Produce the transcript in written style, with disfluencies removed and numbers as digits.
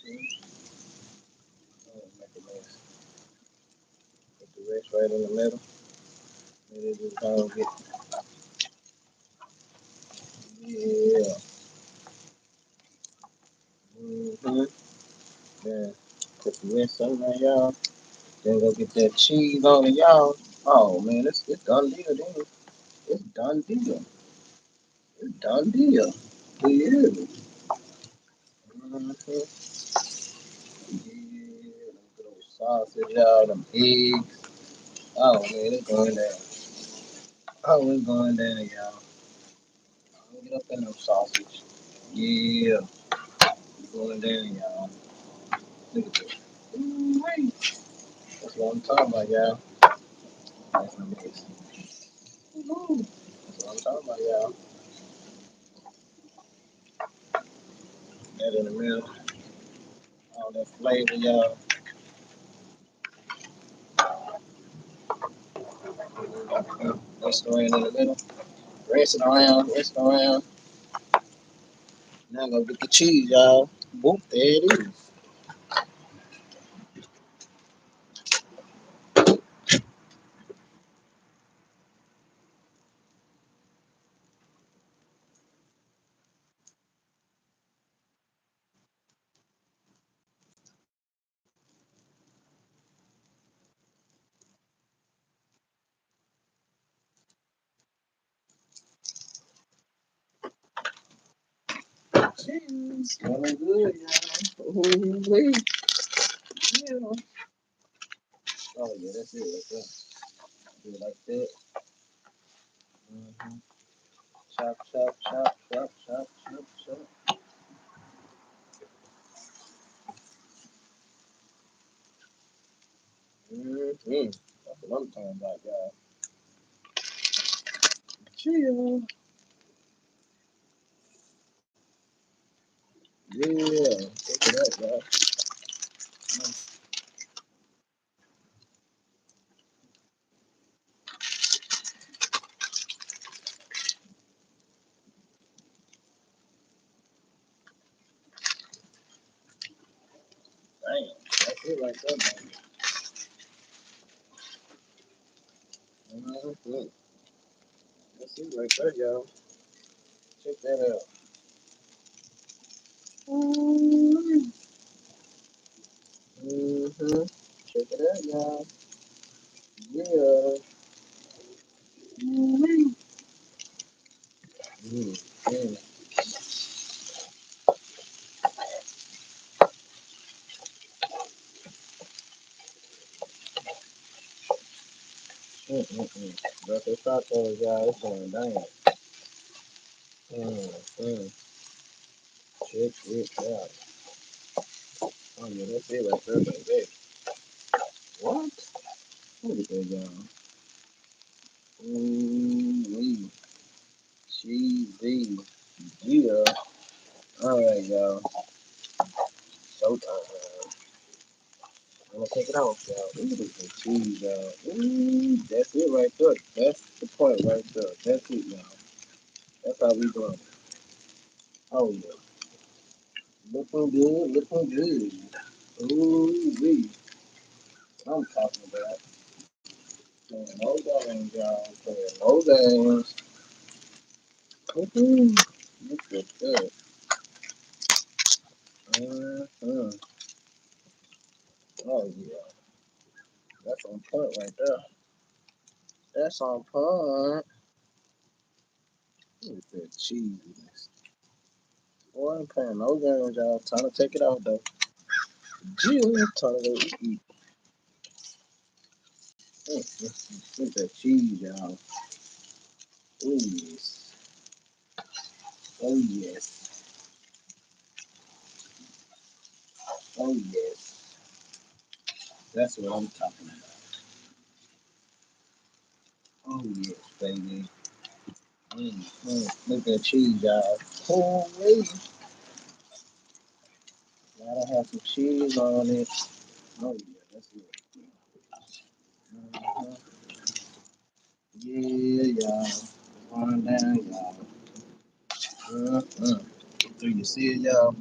Make it nice. Put the rest right in the middle. And it just gonna get, yeah. Mm-hmm. Then put the rest on there, y'all. Then go get that cheese on it, y'all. Oh man, it's done deal, then. It's done deal. It's done deal. Yeah. Mm-hmm. Yeah. Them good old sausage, y'all. Them eggs. Oh man, it's going down. Oh, it's going down, y'all. Get up in them sausage. Yeah. It's going down, y'all. Look at this. Ooh-wee. That's what I'm talking about, y'all. That's amazing. Woo. That's what I'm talking about, y'all. That in the middle. All that flavor, y'all. That's going in the middle. Rinse it around, rinse it around. Now I'm gonna get the cheese, y'all. Boop, there it is. Cheese. Smelling good, y'all. Ooh, wait. Yeah. Oh, yeah, that's it right there. Do it like that. Mm-hmm. Chop, chop, chop, chop, chop, chop, chop. Mm-hmm. That's what I'm talking about, y'all. Chill. Yeah. Look at that, y'all. Damn. That's it right there, man. Mm-hmm. That's it right there, y'all. Check that out. Mm-hmm. Check it out, y'all. Yeah. Mm-hmm. Mm-hmm. Mm-hmm. That's the tacos, y'all. It's going down. Mm-hmm. Check it out. Oh, yeah, that's it right there, baby. What? Look at that, y'all. Ooh-wee. Cheesy. Yeah. All right, y'all. Showtime. I'm gonna take it off, y'all. Ooh, look at the cheese, y'all. Ooh, that's it right there. That's the point right there. That's it, y'all. That's how we doing it. Oh, yeah. Looking good, looking good. Ooh-wee. I'm talking about. Playing no games, y'all. Playing no games. Look at that. Mm-hmm. Oh, yeah. That's on point right there. That's on point. Look at that cheesiness. Boy, I ain't playing no games, y'all. Time to take it out, though. Jill, time to go eat. Look at that cheese, y'all. Oh, yes. Oh, yes. Oh, yes. That's what I'm talking about. Oh, yes, baby. Look at that cheese, y'all. Holy. Gotta have some cheese on it. Oh, yeah, that's it. Mhm. Yeah, y'all. Going down, y'all. Do you see it, y'all?